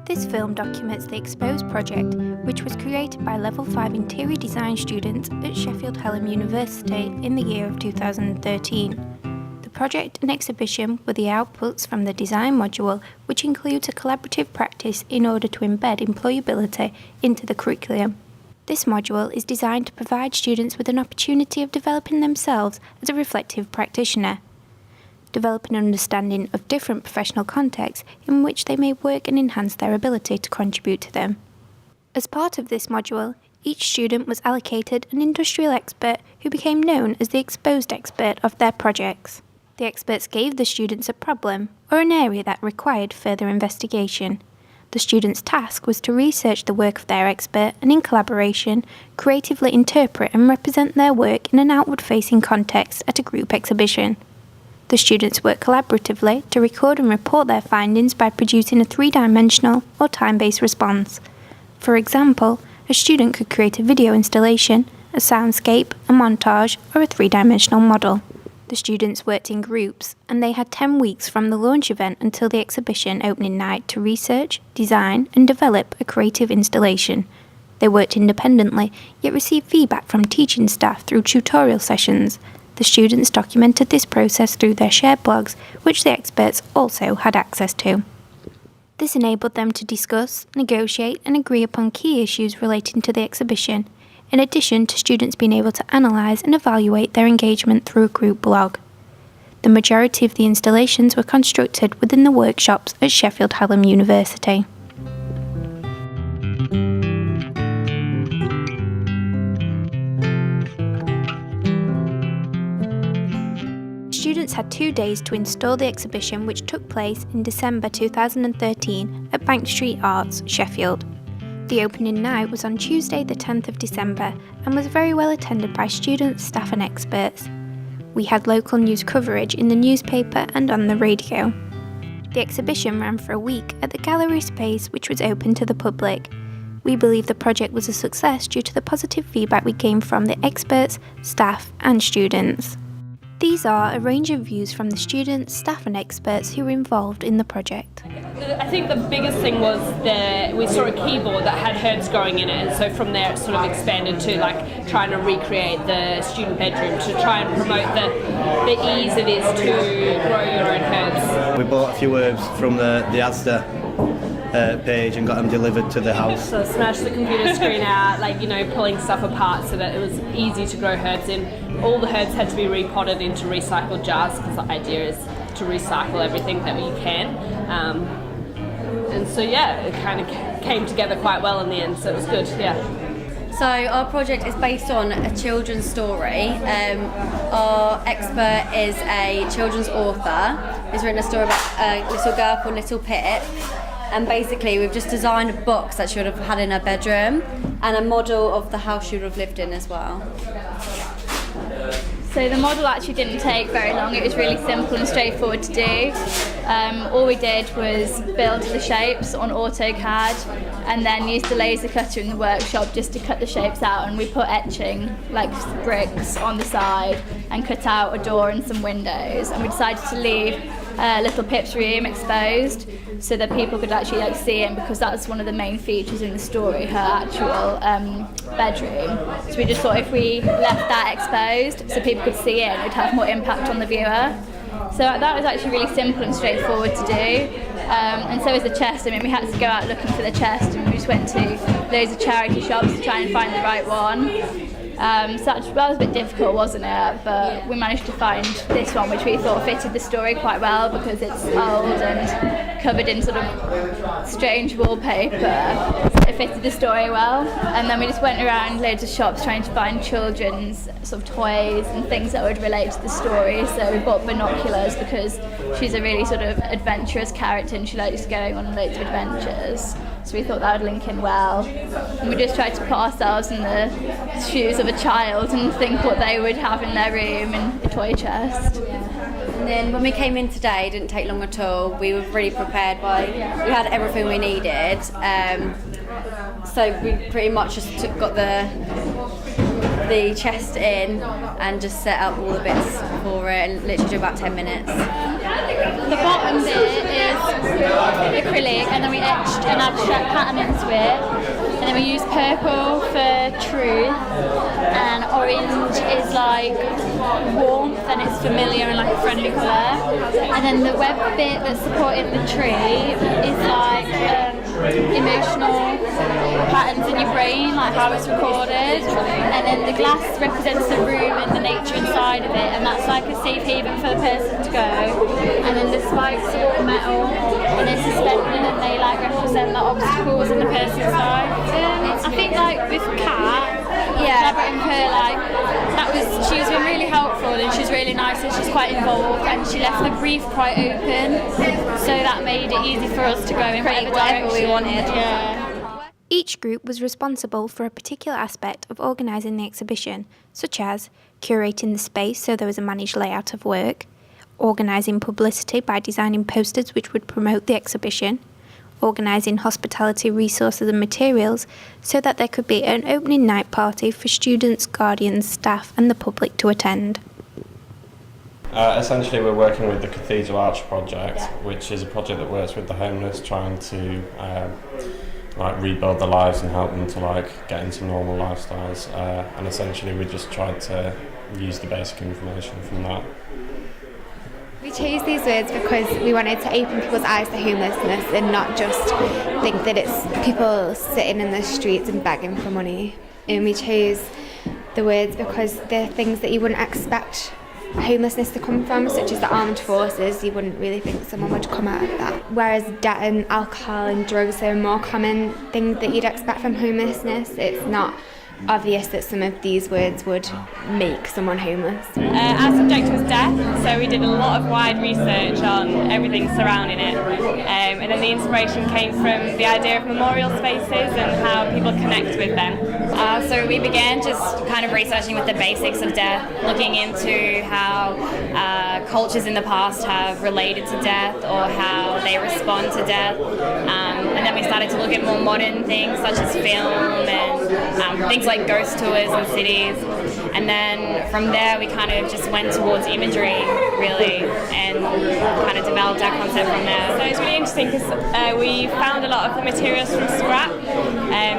This film documents the Expose project, which was created by Level 5 interior design students at Sheffield Hallam University in the year of 2013. The project and exhibition were the outputs from the design module, which includes a collaborative practice in order to embed employability into the curriculum. This module is designed to provide students with an opportunity of developing themselves as a reflective practitioner, developing an understanding of different professional contexts in which they may work and enhance their ability to contribute to them. As part of this module, each student was allocated an industrial expert who became known as the exposed expert of their projects. The experts gave the students a problem or an area that required further investigation. The student's task was to research the work of their expert and, in collaboration, creatively interpret and represent their work in an outward-facing context at a group exhibition. The students work collaboratively to record and report their findings by producing a three-dimensional or time-based response. For example, a student could create a video installation, a soundscape, a montage, or a three-dimensional model. The students worked in groups, and they had 10 weeks from the launch event until the exhibition opening night to research, design, and develop a creative installation. They worked independently, yet received feedback from teaching staff through tutorial sessions. The students documented this process through their shared blogs, which the experts also had access to. This enabled them to discuss, negotiate, and agree upon key issues relating to the exhibition, in addition to students being able to analyse and evaluate their engagement through a group blog. The majority of the installations were constructed within the workshops at Sheffield Hallam University. Students had 2 days to install the exhibition, which took place in December 2013 at Bank Street Arts, Sheffield. The opening night was on Tuesday the 10th of December and was very well attended by students, staff and experts. We had local news coverage in the newspaper and on the radio. The exhibition ran for a week at the gallery space, which was open to the public. We believe the project was a success due to the positive feedback we gained from the experts, staff and students. These are a range of views from the students, staff and experts who were involved in the project. I think the biggest thing was we saw a keyboard that had herbs growing in it, and so from there it sort of expanded to trying to recreate the student bedroom to try and promote the ease it is to grow your own herbs. We bought a few herbs from the Asda page and got them delivered to the house. So smashed the computer screen out, pulling stuff apart so that it was easy to grow herbs in. All the herbs had to be repotted into recycled jars because the idea is to recycle everything that you can. And so it kind of came together quite well in the end, so it was good, So our project is based on a children's story. Our expert is a children's author who's written a story about a little girl called Little Pip. And basically we've just designed a box that she would have had in her bedroom and a model of the house she would have lived in as well. So the model actually didn't take very long. It was really simple and straightforward to do. All we did was build the shapes on AutoCAD and then used the laser cutter in the workshop just to cut the shapes out, and we put etching, bricks on the side, and cut out a door and some windows, and we decided to leave Little Pip's room exposed so that people could actually see it, because that's one of the main features in the story, her actual bedroom. So we just thought if we left that exposed so people could see it would have more impact on the viewer. So that was actually really simple and straightforward to do. And so was the chest. We had to go out looking for the chest, and we just went to loads of charity shops to try and find the right one. So that was a bit difficult, wasn't it? But we managed to find this one, which we thought fitted the story quite well because it's old and covered in sort of strange wallpaper. So it fitted the story well. And then we just went around loads of shops trying to find children's sort of toys and things that would relate to the story. So we bought binoculars because she's a really sort of adventurous character and she likes going on loads of adventures. So we thought that would link in well. And we just tried to put ourselves in the shoes of a child and think what they would have in their room in a toy chest. And then when we came in today, it didn't take long at all. We were really prepared we had everything we needed. So we pretty much just got the chest in and just set up all the bits for it, and literally took about 10 minutes. The bottom bit is acrylic, and then we etched an abstract pattern into it, and then we used purple for truth, and orange is like warmth and it's familiar and like a friendly colour, and then the web bit that's supporting the tree is like emotional patterns in your brain, like how it's recorded, and then the glass represents the room and the nature inside of it, and that's like a safe haven for the person to go, and then the spikes are all metal and they're suspended and they like represent the obstacles in the person's life. I think like with Kat, collaborating with her, like she was been really helpful and she's really nice and she's quite involved, and she left the brief quite open, so that made it easy for us to go in whatever direction we wanted. Yeah. Each group was responsible for a particular aspect of organising the exhibition, such as curating the space so there was a managed layout of work, organising publicity by designing posters which would promote the exhibition, organising hospitality resources and materials so that there could be an opening night party for students, guardians, staff and the public to attend. Essentially we're working with the Cathedral Arch project, which is a project that works with the homeless, trying to rebuild their lives and help them to get into normal lifestyles, and essentially we just tried to use the basic information from that. We chose these words because we wanted to open people's eyes to homelessness and not just think that it's people sitting in the streets and begging for money. And we chose the words because they're things that you wouldn't expect homelessness to come from, such as the armed forces. You wouldn't really think someone would come out of that. Whereas debt and alcohol and drugs are more common things that you'd expect from homelessness. It's not obvious that some of these words would make someone homeless. Our subject was death, so we did a lot of wide research on everything surrounding it, and then the inspiration came from the idea of memorial spaces and how people connect with them. So we began just kind of researching with the basics of death, looking into how cultures in the past have related to death or how they respond to death, and then we started to look at more modern things such as film and things like ghost tours in cities, and then from there we kind of just went towards imagery really and kind of developed our concept from there. So it's really interesting because we found a lot of the materials from scrap,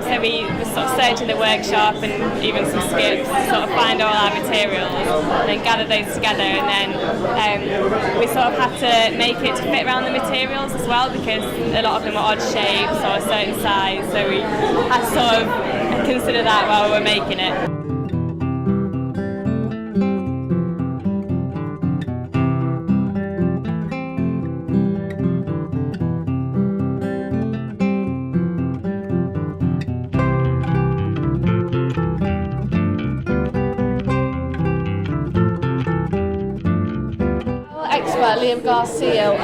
so we sort of searched in the workshop and even some skips to sort of find all our materials and then gather those together, and then we sort of had to make it to fit around the materials as well, because a lot of them were odd shapes or a certain size, so we had to sort of consider that while we were making it. Expert Liam Garcia,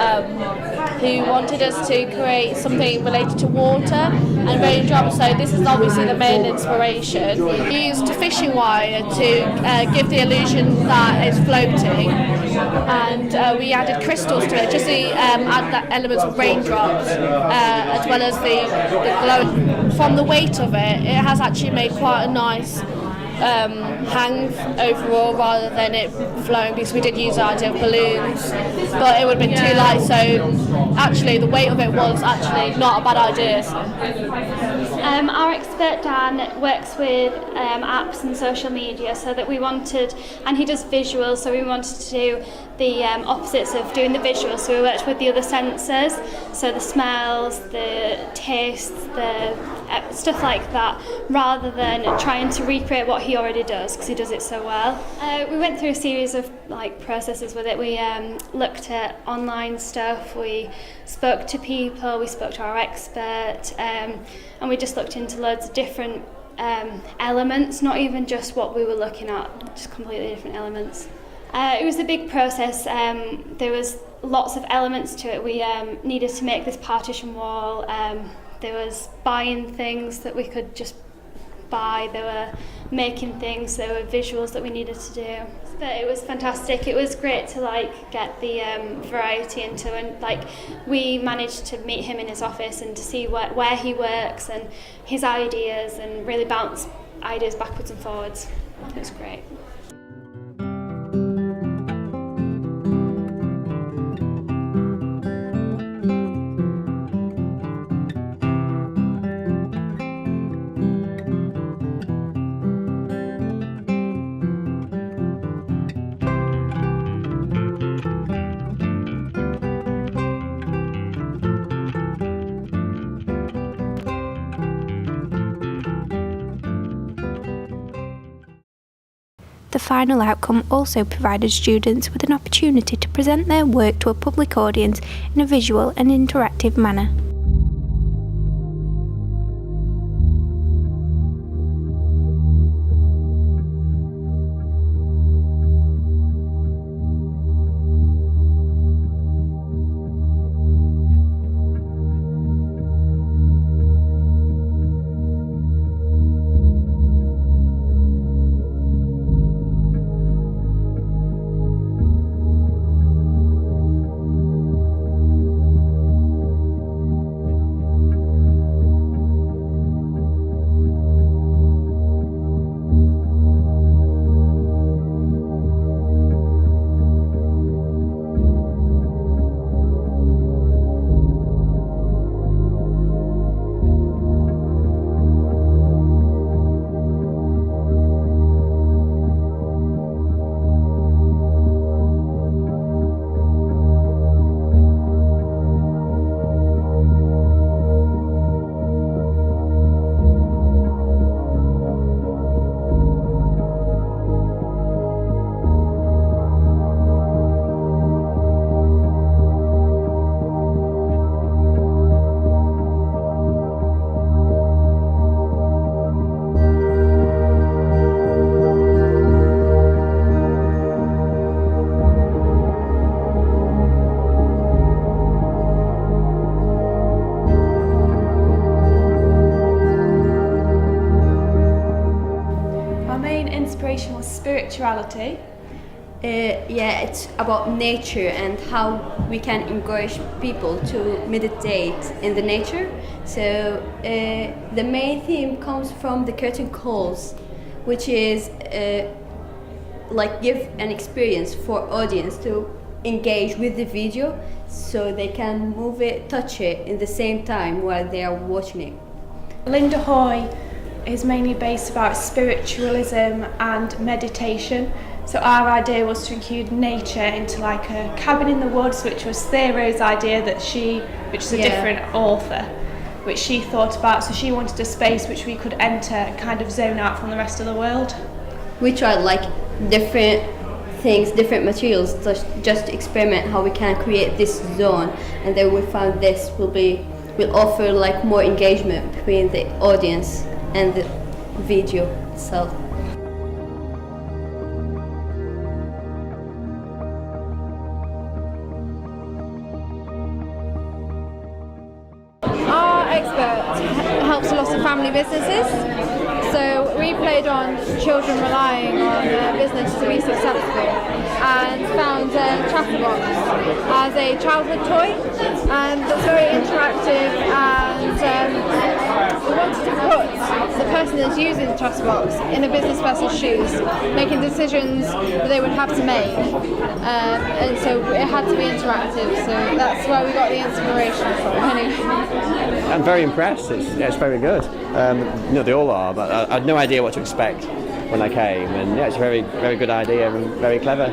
who wanted us to create something related to water and raindrops, so this is obviously the main inspiration. We used a fishing wire to give the illusion that it's floating, and we added crystals to it just to add that element of raindrops, as well as the glow. From the weight of it, it has actually made quite a nice hang overall rather than it flowing, because we did use the idea of balloons, but it would have been too light, so actually the weight of it was actually not a bad idea. Our expert Dan works with apps and social media, so that we wanted, and he does visuals, so we wanted to do the opposites of doing the visuals, so we worked with the other senses, so the smells, the tastes, the stuff like that, rather than trying to recreate what he already does, because he does it so well. We went through a series of processes with it. We looked at online stuff, we spoke to people, we spoke to our expert, and we just looked into loads of different elements, not even just what we were looking at, just completely different elements. It was a big process. There was lots of elements to it. We needed to make this partition wall. There was buying things that we could just buy. There were making things. There were visuals that we needed to do. But it was fantastic. It was great to get the variety into, and we managed to meet him in his office and to see where he works and his ideas, and really bounce ideas backwards and forwards. It was great. The final outcome also provided students with an opportunity to present their work to a public audience in a visual and interactive manner. Spirituality. It's about nature and how we can encourage people to meditate in the nature. So the main theme comes from the curtain calls, which is like give an experience for audience to engage with the video, so they can move it, touch it in the same time while they are watching it. Linda Hoy is mainly based about spiritualism and meditation. So our idea was to include nature into like a cabin in the woods, which was Thero's idea which is a different author, which she thought about. So she wanted a space which we could enter and kind of zone out from the rest of the world. We tried like different things, different materials, just to experiment how we can create this zone, and then we found this will offer like more engagement between the audience and the video itself. Our expert helps lots of family businesses, so we played on children relying on business to be successful, and found Chatterbox as a childhood toy, and it's very interactive, and we wanted to put the person that's using the Chatterbox in a business person's shoes, making decisions that they would have to make, and so it had to be interactive, so that's where we got the inspiration from. Anyway. I'm very impressed. It's very good. They all are, but I had no idea what to expect when I came, and it's a very, very good idea and very clever.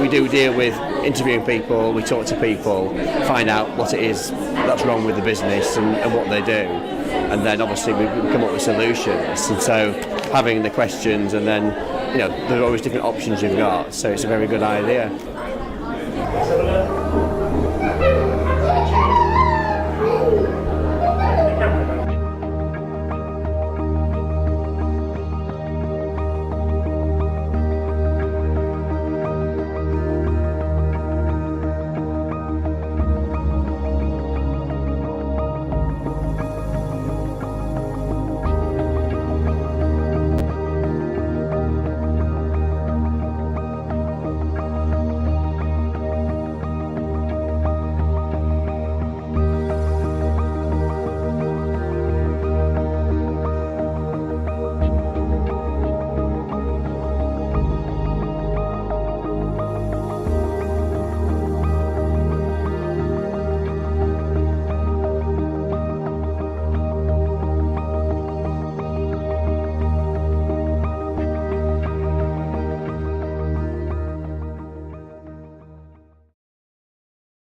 We do deal with interviewing people, we talk to people, find out what it is that's wrong with the business and what they do, and then obviously we come up with solutions. And so having the questions, and then there are always different options you've got, so it's a very good idea.